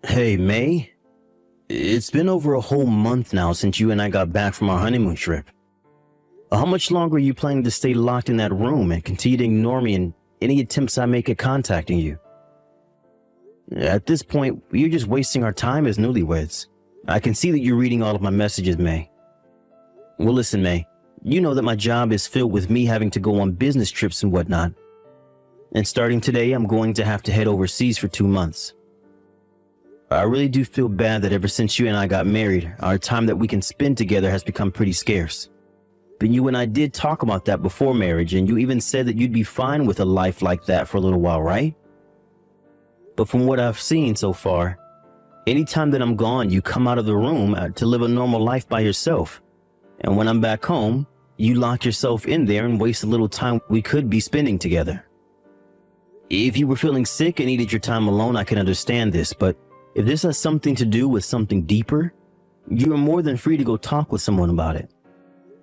Hey, May. It's been over a whole month now since you and I got back from our honeymoon trip. How much longer are you planning to stay locked in that room and continue to ignore me in any attempts I make at contacting you? At this point, you're just wasting our time as newlyweds. I can see that you're reading all of my messages, May. Well, listen, May. You know that my job is filled with me having to go on business trips and whatnot. And starting today, I'm going to have to head overseas for 2 months. I really do feel bad that ever since you and I got married, our time that we can spend together has become pretty scarce. But you and I did talk about that before marriage, and you even said that you'd be fine with a life like that for a little while, right? But from what I've seen so far, anytime that I'm gone, you come out of the room to live a normal life by yourself. And when I'm back home, you lock yourself in there and waste a little time we could be spending together. If you were feeling sick and needed your time alone, I can understand this, but if this has something to do with something deeper, you are more than free to go talk with someone about it.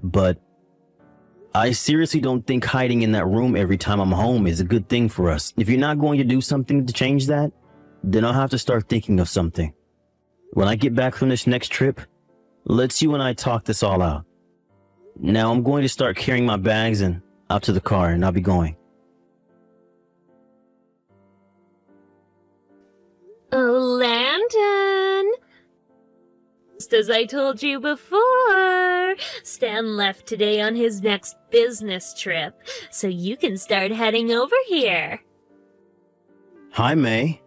But I seriously don't think hiding in that room every time I'm home is a good thing for us. If you're not going to do something to change that, then I'll have to start thinking of something. When I get back from this next trip, let's you and I talk this all out. Now I'm going to start carrying my bags and out to the car, and I'll be going. Oh, Landon! Just as I told you before, Stan left today on his next business trip, so you can start heading over here. Hi, May.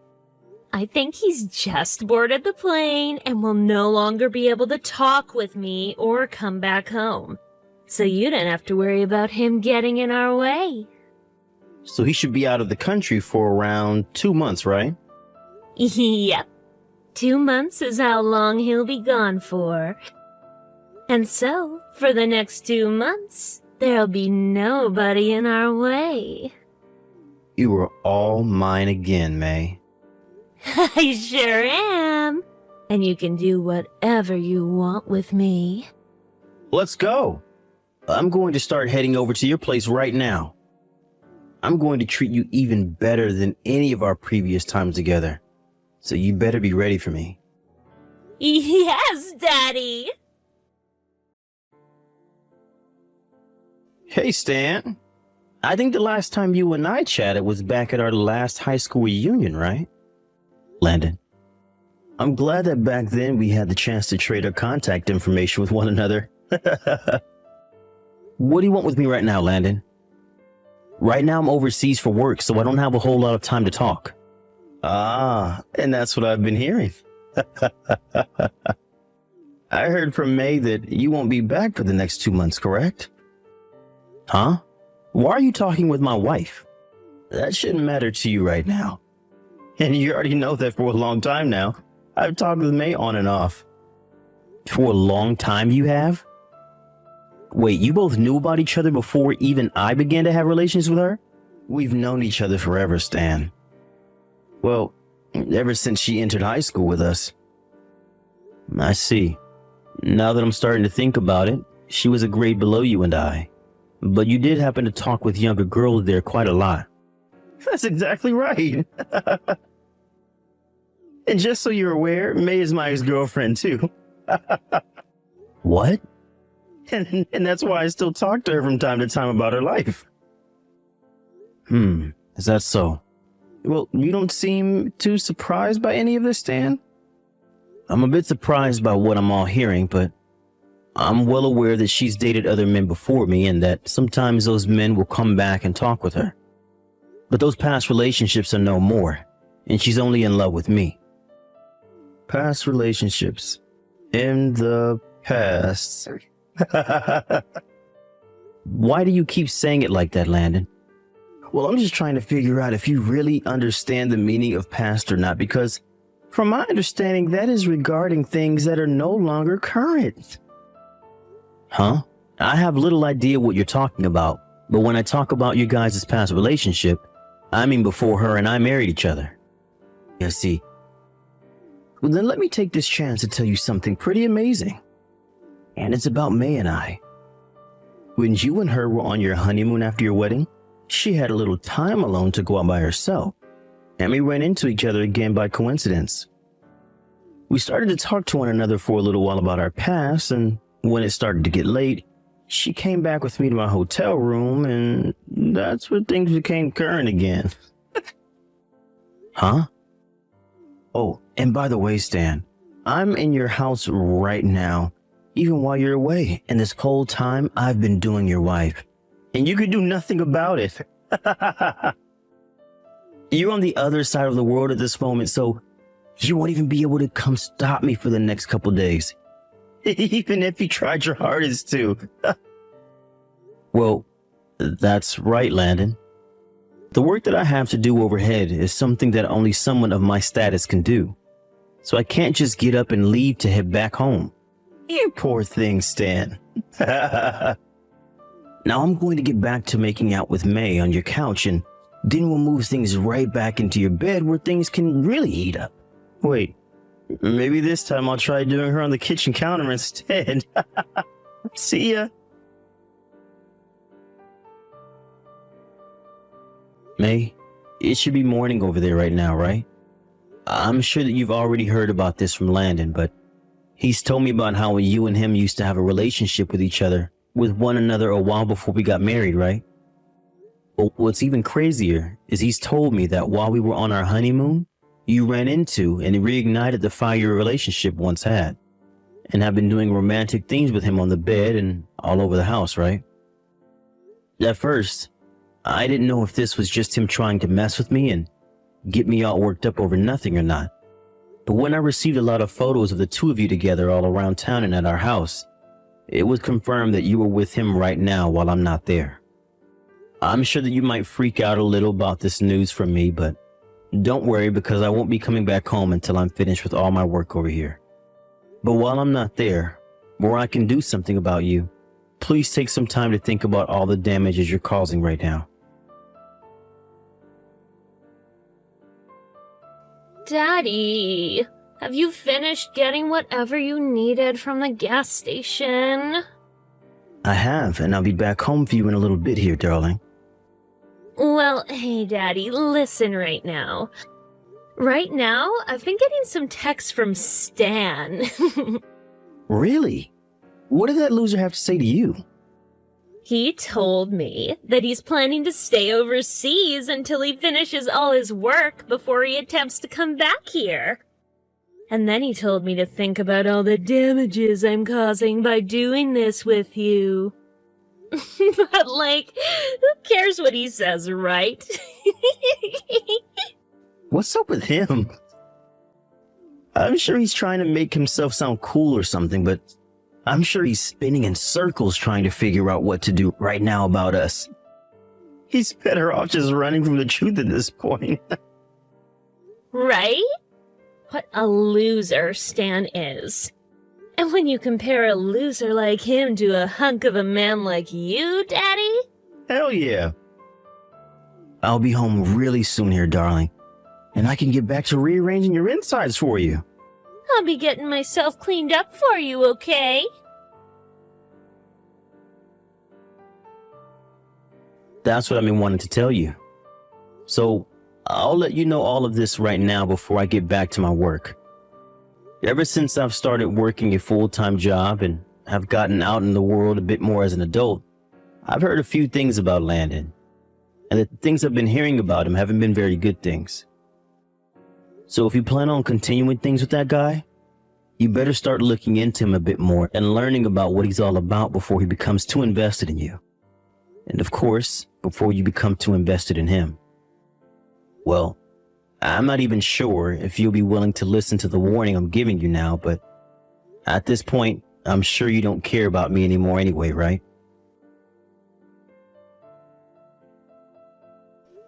I think he's just boarded the plane and will no longer be able to talk with me or come back home. So you don't have to worry about him getting in our way. So he should be out of the country for around 2 months, right? Yep. 2 months is how long he'll be gone for. And so, for the next 2 months, there'll be nobody in our way. You are all mine again, May. I sure am. And you can do whatever you want with me. Let's go. I'm going to start heading over to your place right now. I'm going to treat you even better than any of our previous times together. So you better be ready for me. Yes, Daddy! Hey, Stan. I think the last time you and I chatted was back at our last high school reunion, right? Landon. I'm glad that back then we had the chance to trade our contact information with one another. What do you want with me right now, Landon? Right now I'm overseas for work, so I don't have a whole lot of time to talk. Ah, and that's what I've been hearing. I heard from May that you won't be back for the next 2 months, correct? Huh? Why are you talking with my wife? That shouldn't matter to you right now. And you already know that for a long time now. I've talked with May on and off. For a long time you have? Wait, you both knew about each other before even I began to have relations with her? We've known each other forever, Stan. Well, ever since she entered high school with us. I see. Now that I'm starting to think about it, she was a grade below you and I. But you did happen to talk with younger girls there quite a lot. That's exactly right. And just so you're aware, May is my ex-girlfriend too. What? And that's why I still talk to her from time to time about her life. Is that so? Well, you don't seem too surprised by any of this, Stan. I'm a bit surprised by what I'm all hearing, but I'm well aware that she's dated other men before me and that sometimes those men will come back and talk with her. But those past relationships are no more, and she's only in love with me. Past relationships. In the past. Why do you keep saying it like that, Landon? Well, I'm just trying to figure out if you really understand the meaning of past or not, because from my understanding, that is regarding things that are no longer current. Huh? I have little idea what you're talking about, but when I talk about you guys' past relationship, I mean before her and I married each other. I see. Well, then let me take this chance to tell you something pretty amazing. And it's about May and I. When you and her were on your honeymoon after your wedding, she had a little time alone to go out by herself, and we ran into each other again by coincidence. We started to talk to one another for a little while about our past, and when it started to get late, she came back with me to my hotel room, and that's where things became current again. Huh? Oh, and by the way, Stan, I'm in your house right now, even while you're away, and this whole time I've been doing your wife, and you could do nothing about it. You're on the other side of the world at this moment, so you won't even be able to come stop me for the next couple days. Even if you tried your hardest to. Well, that's right, Landon. The work that I have to do overhead is something that only someone of my status can do. So I can't just get up and leave to head back home. You poor thing, Stan. Now I'm going to get back to making out with May on your couch, and then we'll move things right back into your bed where things can really heat up. Wait, maybe this time I'll try doing her on the kitchen counter instead. See ya. May, it should be morning over there right now, right? I'm sure that you've already heard about this from Landon, but he's told me about how you and him used to have a relationship with each other, with one another a while before we got married, right? But what's even crazier is he's told me that while we were on our honeymoon, you ran into and reignited the fire your relationship once had, and have been doing romantic things with him on the bed and all over the house, right? At first, I didn't know if this was just him trying to mess with me and get me all worked up over nothing or not. But when I received a lot of photos of the two of you together all around town and at our house, it was confirmed that you were with him right now while I'm not there. I'm sure that you might freak out a little about this news from me, but don't worry, because I won't be coming back home until I'm finished with all my work over here. But while I'm not there, or I can do something about you, please take some time to think about all the damages you're causing right now. Daddy, have you finished getting whatever you needed from the gas station? I have, and I'll be back home for you in a little bit here, darling. Well, hey, Daddy, listen right now. Right now, I've been getting some texts from Stan. Really? What did that loser have to say to you? He told me that he's planning to stay overseas until he finishes all his work before he attempts to come back here. And then he told me to think about all the damages I'm causing by doing this with you. But, like, who cares what he says, right? What's up with him? I'm sure he's trying to make himself sound cool or something, but I'm sure he's spinning in circles trying to figure out what to do right now about us. He's better off just running from the truth at this point. Right? What a loser Stan is. And when you compare a loser like him to a hunk of a man like you, Daddy? Hell yeah. I'll be home really soon here, darling. And I can get back to rearranging your insides for you. I'll be getting myself cleaned up for you, okay? That's what I've been wanting to tell you. So, I'll let you know all of this right now before I get back to my work. Ever since I've started working a full-time job and have gotten out in the world a bit more as an adult, I've heard a few things about Landon. And the things I've been hearing about him haven't been very good things. So if you plan on continuing things with that guy, you better start looking into him a bit more and learning about what he's all about before he becomes too invested in you. And of course, before you become too invested in him. Well, I'm not even sure if you'll be willing to listen to the warning I'm giving you now, but at this point, I'm sure you don't care about me anymore anyway, right?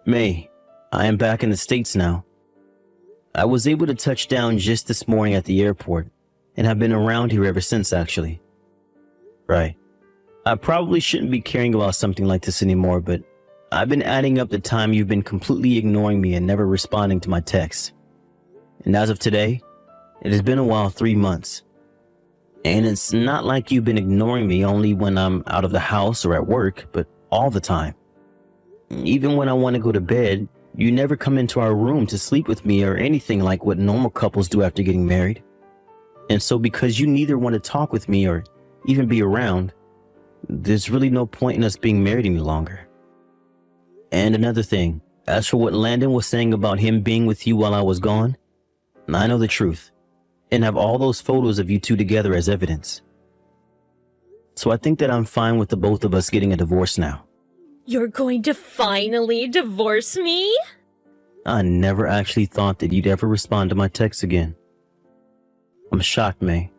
May, I am back in the States now. I was able to touch down just this morning at the airport, and have been around here ever since, actually. Right. I probably shouldn't be caring about something like this anymore, but I've been adding up the time you've been completely ignoring me and never responding to my texts. And as of today, it has been a while, 3 months. And it's not like you've been ignoring me only when I'm out of the house or at work, but all the time. Even when I want to go to bed, you never come into our room to sleep with me or anything like what normal couples do after getting married. And so because you neither want to talk with me or even be around, there's really no point in us being married any longer. And another thing, as for what Landon was saying about him being with you while I was gone, I know the truth and have all those photos of you two together as evidence. So I think that I'm fine with the both of us getting a divorce now. You're going to finally divorce me? I never actually thought that you'd ever respond to my texts again. I'm shocked, May.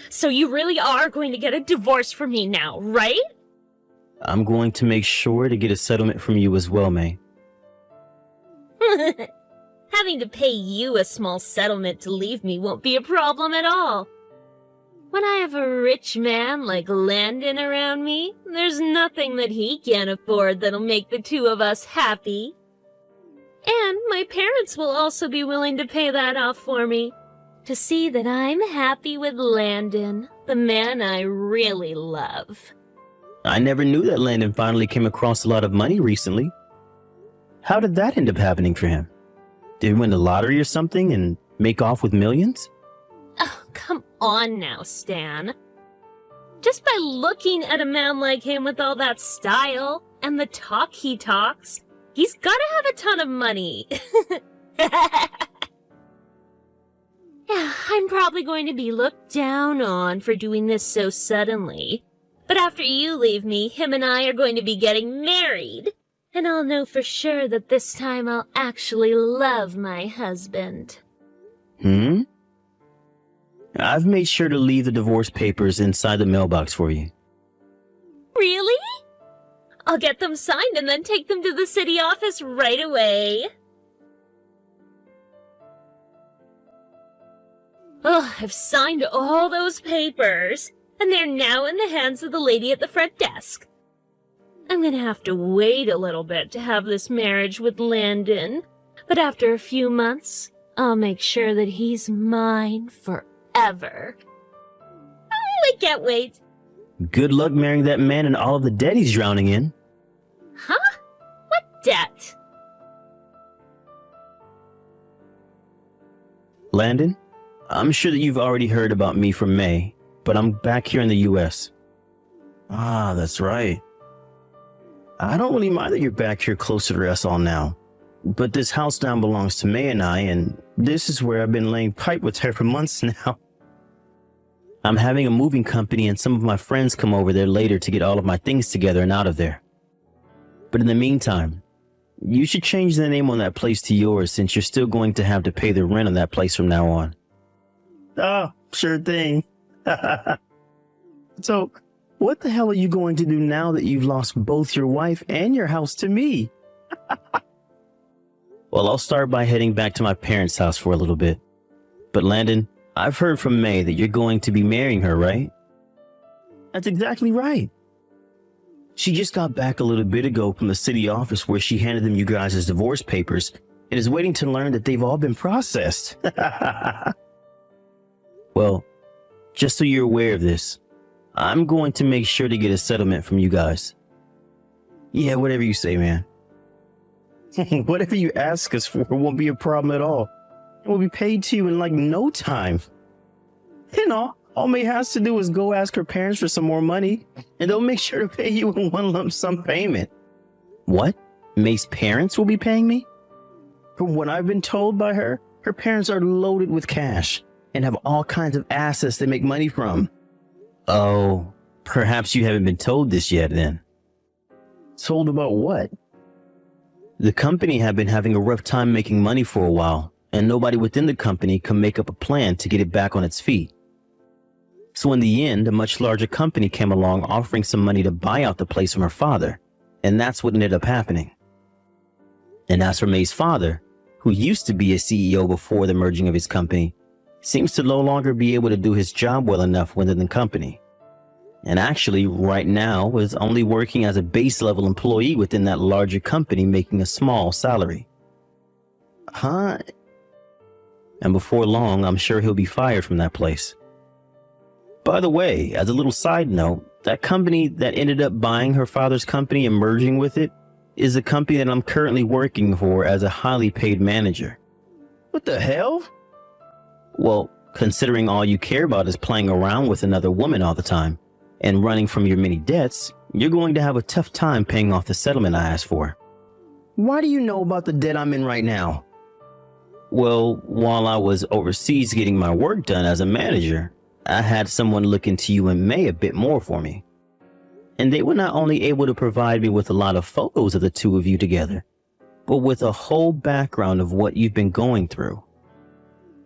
So you really are going to get a divorce from me now, right? I'm going to make sure to get a settlement from you as well, May. Having to pay you a small settlement to leave me won't be a problem at all. When I have a rich man like Landon around me, there's nothing that he can't afford that'll make the two of us happy. And my parents will also be willing to pay that off for me, to see that I'm happy with Landon, the man I really love. I never knew that Landon finally came across a lot of money recently. How did that end up happening for him? Did he win the lottery or something and make off with millions? Oh, come on now, Stan. Just by looking at a man like him with all that style and the talk he talks, he's gotta have a ton of money. Yeah, I'm probably going to be looked down on for doing this so suddenly. But after you leave me, him and I are going to be getting married. And I'll know for sure that this time I'll actually love my husband. I've made sure to leave the divorce papers inside the mailbox for you. Really? I'll get them signed and then take them to the city office right away. Oh, I've signed all those papers, and they're now in the hands of the lady at the front desk. I'm gonna have to wait a little bit to have this marriage with Landon, but after a few months, I'll make sure that he's mine forever. Oh, I can't wait. Good luck marrying that man and all of the debt he's drowning in. Huh? What debt? Landon, I'm sure that you've already heard about me from May, but I'm back here in the US. Ah, that's right. I don't really mind that you're back here closer to us all now, but this house now belongs to May and I, and this is where I've been laying pipe with her for months now. I'm having a moving company and some of my friends come over there later to get all of my things together and out of there. But in the meantime, you should change the name on that place to yours since you're still going to have to pay the rent on that place from now on. Oh, sure thing. So, what the hell are you going to do now that you've lost both your wife and your house to me? Well, I'll start by heading back to my parents' house for a little bit. But Landon, I've heard from May that you're going to be marrying her, right? That's exactly right. She just got back a little bit ago from the city office where she handed them you guys' divorce papers and is waiting to learn that they've all been processed. Well, just so you're aware of this, I'm going to make sure to get a settlement from you guys. Yeah, whatever you say, man. Whatever you ask us for won't be a problem at all. It will be paid to you in like no time. You know, all May has to do is go ask her parents for some more money, and they'll make sure to pay you in one lump sum payment. What? May's parents will be paying me? From what I've been told by her, her parents are loaded with cash and have all kinds of assets they make money from. Oh, perhaps you haven't been told this yet then. Told about what? The company had been having a rough time making money for a while, and nobody within the company could make up a plan to get it back on its feet. So in the end, a much larger company came along offering some money to buy out the place from her father, and that's what ended up happening. And as for May's father, who used to be a CEO before the merging of his company, seems to no longer be able to do his job well enough within the company. And actually, right now, is only working as a base-level employee within that larger company making a small salary. Huh? And before long, I'm sure he'll be fired from that place. By the way, as a little side note, that company that ended up buying her father's company and merging with it is a company that I'm currently working for as a highly paid manager. What the hell? Well, Considering all you care about is playing around with another woman all the time and running from your many debts, you're going to have a tough time paying off the settlement I asked for. Why do you know about the debt I'm in right now? Well, while I was overseas getting my work done as a manager, I had someone look into you and May a bit more for me. And they were not only able to provide me with a lot of photos of the two of you together, but with a whole background of what you've been going through.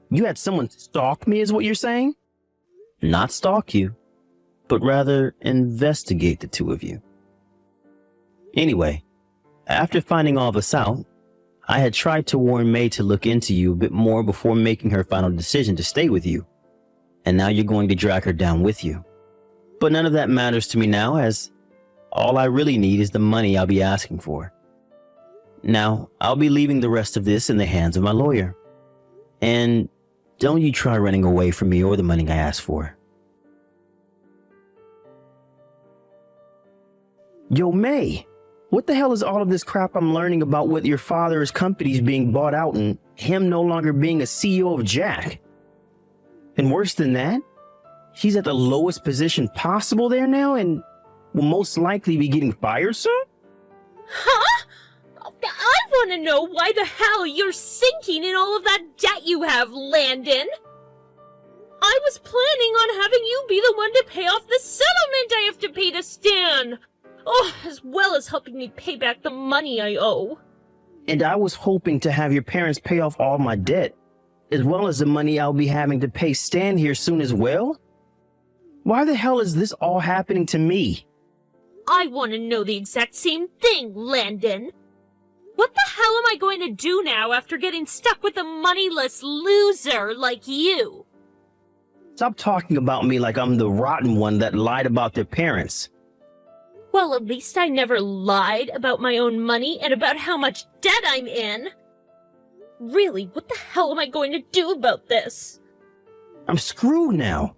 You had someone stalk me, is what you're saying? Not stalk you, but rather investigate the two of you. Anyway, after finding all this out, I had tried to warn May to look into you a bit more before making her final decision to stay with you. And now you're going to drag her down with you. But none of that matters to me now, as all I really need is the money I'll be asking for. Now, I'll be leaving the rest of this in the hands of my lawyer. And don't you try running away from me or the money I asked for. Yo, May, what the hell is all of this crap I'm learning about with your father's companies being bought out and him no longer being a CEO of Jack? And worse than that, he's at the lowest position possible there now and will most likely be getting fired soon? Huh? I want to know why the hell you're sinking in all of that debt you have, Landon. I was planning on having you be the one to pay off the settlement I have to pay to Stan. Oh, as well as helping me pay back the money I owe. And I was hoping to have your parents pay off all my debt, as well as the money I'll be having to pay Stan here soon as well? Why the hell is this all happening to me? I want to know the exact same thing, Landon. What the hell am I going to do now after getting stuck with a moneyless loser like you? Stop talking about me like I'm the rotten one that lied about their parents. Well, at least I never lied about my own money and about how much debt I'm in. Really, what the hell am I going to do about this? I'm screwed now.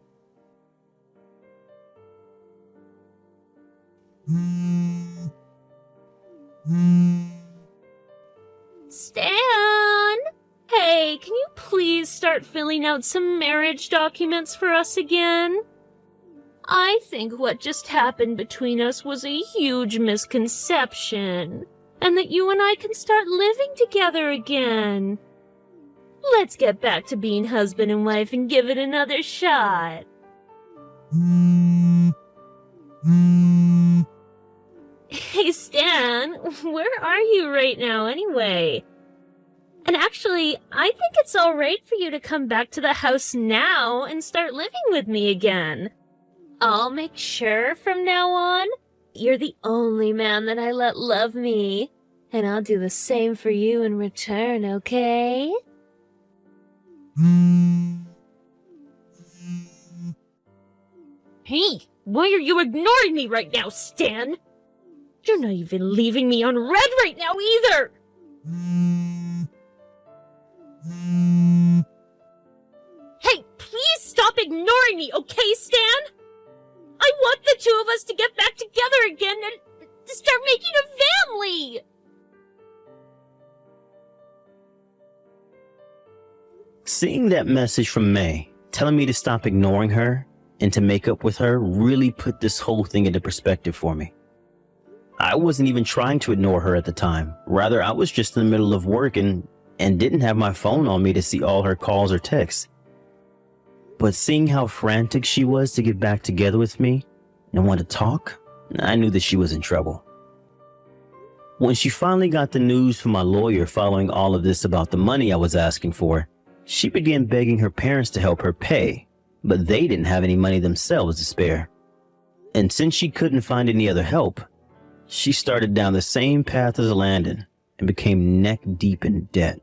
Stan! Hey, can you please start filling out some marriage documents for us again? I think what just happened between us was a huge misconception, and that you and I can start living together again. Let's get back to being husband and wife and give it another shot. Hey, Stan, where are you right now anyway? And actually, I think it's alright for you to come back to the house now and start living with me again. I'll make sure from now on, you're the only man that I let love me. And I'll do the same for you in return, okay? Hey, why are you ignoring me right now, Stan? You're not even leaving me on red right now either! Hey, please stop ignoring me, okay, Stan? I want the two of us to get back together again and to start making a family! Seeing that message from May, telling me to stop ignoring her and to make up with her, really put this whole thing into perspective for me. I wasn't even trying to ignore her at the time. Rather, I was just in the middle of work and didn't have my phone on me to see all her calls or texts. But seeing how frantic she was to get back together with me and want to talk, I knew that she was in trouble. When she finally got the news from my lawyer following all of this about the money I was asking for, she began begging her parents to help her pay, but they didn't have any money themselves to spare. And since she couldn't find any other help, she started down the same path as Landon and became neck deep in debt.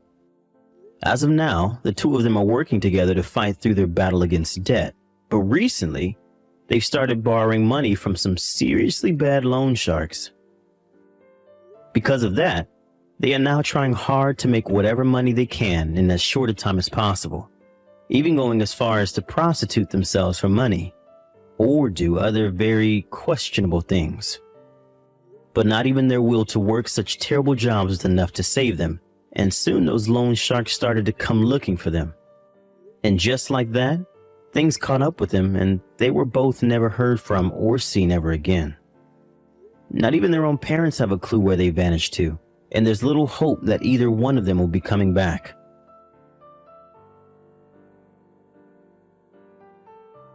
As of now, the two of them are working together to fight through their battle against debt, but recently, they've started borrowing money from some seriously bad loan sharks. Because of that, they are now trying hard to make whatever money they can in as short a time as possible, even going as far as to prostitute themselves for money, or do other very questionable things. But not even their will to work such terrible jobs was enough to save them, and soon those loan sharks started to come looking for them. And just like that, things caught up with them and they were both never heard from or seen ever again. Not even their own parents have a clue where they vanished to, and there's little hope that either one of them will be coming back.